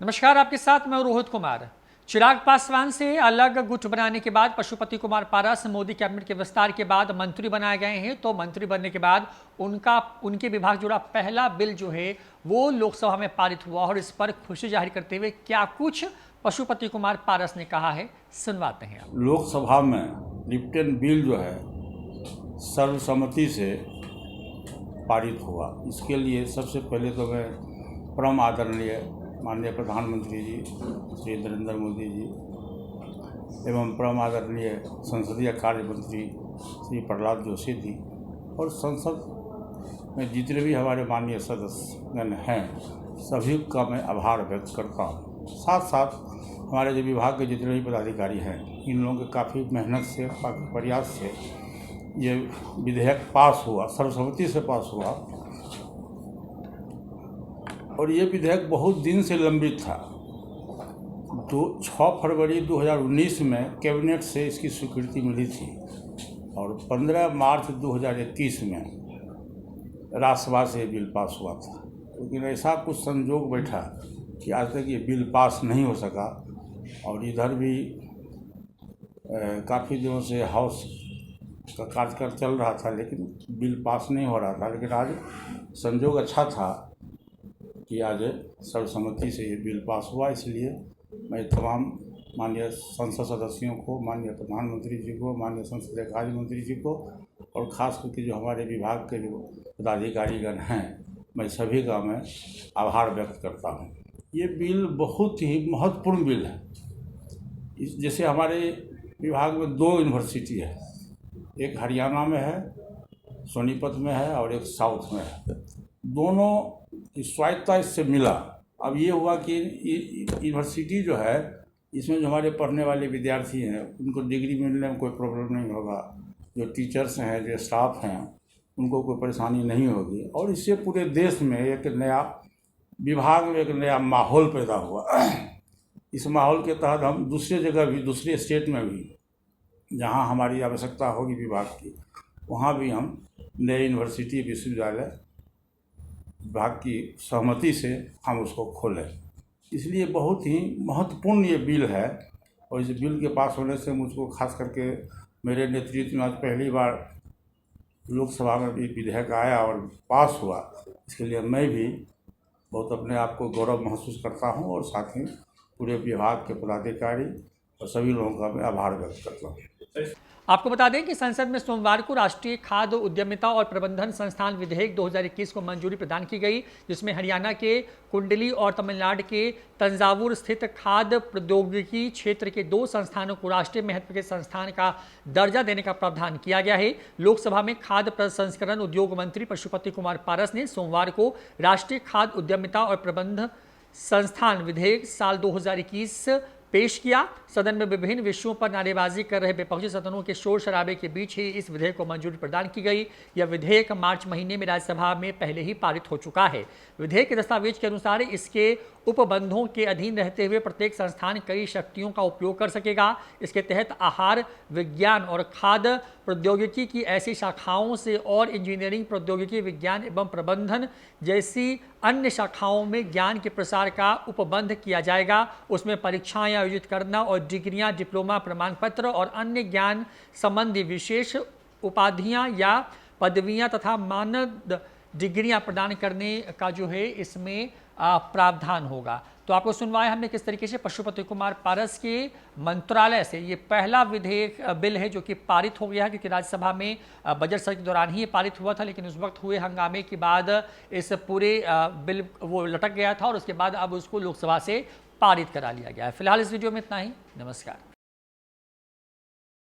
नमस्कार, आपके साथ मैं रोहित कुमार। चिराग पासवान से अलग गुट बनाने के बाद पशुपति कुमार पारस मोदी कैबिनेट के विस्तार के बाद मंत्री बनाए गए हैं। तो मंत्री बनने के बाद उनके विभाग जुड़ा पहला बिल जो है वो लोकसभा में पारित हुआ और इस पर खुशी जाहिर करते हुए क्या कुछ पशुपति कुमार पारस ने कहा है, सुनवाते हैं। लोकसभा में लिप्टन बिल जो है सर्वसम्मति से पारित हुआ। इसके लिए सबसे पहले तो मैं परम आदरणीय माननीय प्रधानमंत्री जी श्री नरेंद्र मोदी जी एवं परम आदरणीय संसदीय कार्य मंत्री श्री प्रहलाद जोशी जी और संसद में जितने भी हमारे माननीय सदस्यगण हैं सभी का मैं आभार व्यक्त करता हूँ। साथ साथ हमारे जो विभाग के जितने भी पदाधिकारी हैं इन लोगों के काफ़ी मेहनत से, काफ़ी प्रयास से ये विधेयक पास हुआ, सर्वसम्मति से पास हुआ। और ये विधेयक बहुत दिन से लंबित था। 6 फरवरी 2019 में कैबिनेट से इसकी स्वीकृति मिली थी और 15 मार्च 2021 में राज्यसभा से बिल पास हुआ था। लेकिन ऐसा कुछ संजोग बैठा कि आज तक ये बिल पास नहीं हो सका और इधर भी काफ़ी दिनों से हाउस का कार्यकाल चल रहा था लेकिन बिल पास नहीं हो रहा था। लेकिन आज संजोग अच्छा था कि आज सर्वसम्मति से ये बिल पास हुआ। इसलिए मैं तमाम माननीय संसद सदस्यों को, माननीय प्रधानमंत्री जी को, माननीय संसदीय कार्य मंत्री जी को और ख़ास करके जो हमारे विभाग के जो पदाधिकारीगण हैं मैं सभी का मैं आभार व्यक्त करता हूँ। ये बिल बहुत ही महत्वपूर्ण बिल है। जैसे हमारे विभाग में 2 यूनिवर्सिटी है, एक हरियाणा में है, सोनीपत में है और एक साउथ में है। दोनों की स्वायत्तता इससे मिला। अब ये हुआ कि यूनिवर्सिटी जो है इसमें जो हमारे पढ़ने वाले विद्यार्थी हैं उनको डिग्री मिलने में कोई प्रॉब्लम नहीं होगा। जो टीचर्स हैं, जो स्टाफ हैं उनको कोई परेशानी नहीं होगी और इससे पूरे देश में एक नया विभाग में एक नया माहौल पैदा हुआ। इस माहौल के तहत हम दूसरे जगह भी, दूसरे स्टेट में भी जहाँ हमारी आवश्यकता होगी विभाग की, वहाँ भी हम नए यूनिवर्सिटी विश्वविद्यालय विभाग की सहमति से हम उसको खोलें। इसलिए बहुत ही महत्वपूर्ण ये बिल है और इस बिल के पास होने से मुझको खास करके मेरे नेतृत्व में आज पहली बार लोकसभा में भी विधेयक आया और पास हुआ। इसके लिए मैं भी बहुत अपने आप को गौरव महसूस करता हूँ और साथ ही पूरे विभाग के पदाधिकारी और सभी लोगों का मैं आभार व्यक्त करता हूँ। आपको बता दें कि संसद में सोमवार को राष्ट्रीय खाद्य उद्यमिता और प्रबंधन संस्थान विधेयक 2021 को मंजूरी प्रदान की गई, जिसमें हरियाणा के कुंडली और तमिलनाडु के तंजावुर स्थित खाद्य प्रौद्योगिकी क्षेत्र के 2 संस्थानों को राष्ट्रीय महत्व के संस्थान का दर्जा देने का प्रावधान किया गया है। लोकसभा में खाद्य प्रसंस्करण उद्योग मंत्री पशुपति कुमार पारस ने सोमवार को राष्ट्रीय खाद्य उद्यमिता और प्रबंधन संस्थान विधेयक साल 2021 पेश किया। सदन में विभिन्न विषयों पर नारेबाजी कर रहे विपक्षी सदनों के शोर शराबे के बीच ही इस विधेयक को मंजूरी प्रदान की गई। यह विधेयक मार्च महीने में राज्यसभा में पहले ही पारित हो चुका है। विधेयक के दस्तावेज के अनुसार इसके उपबंधों के अधीन रहते हुए प्रत्येक संस्थान कई शक्तियों का उपयोग कर सकेगा। इसके तहत आहार विज्ञान और खाद्य प्रौद्योगिकी की ऐसी शाखाओं से और इंजीनियरिंग, प्रौद्योगिकी, विज्ञान एवं प्रबंधन जैसी अन्य शाखाओं में ज्ञान के प्रसार का उपबंध किया जाएगा। उसमें परीक्षाएं आयोजित करना और डिग्रियां, डिप्लोमा, प्रमाण पत्र और अन्य ज्ञान संबंधी विशेष उपाधियां या पदवियां तथा मानद डिग्रियां प्रदान करने का जो है इसमें प्रावधान होगा। तो आपको सुनवाया हमने किस तरीके से पशुपति कुमार पारस के मंत्रालय से ये पहला विधेयक बिल है जो कि पारित हो गया है, क्योंकि राज्यसभा में बजट सत्र के दौरान ही ये पारित हुआ था, लेकिन उस वक्त हुए हंगामे के बाद इस पूरे बिल वो लटक गया था और उसके बाद अब उसको लोकसभा से पारित करा लिया गया है। फिलहाल इस वीडियो में इतना ही। नमस्कार।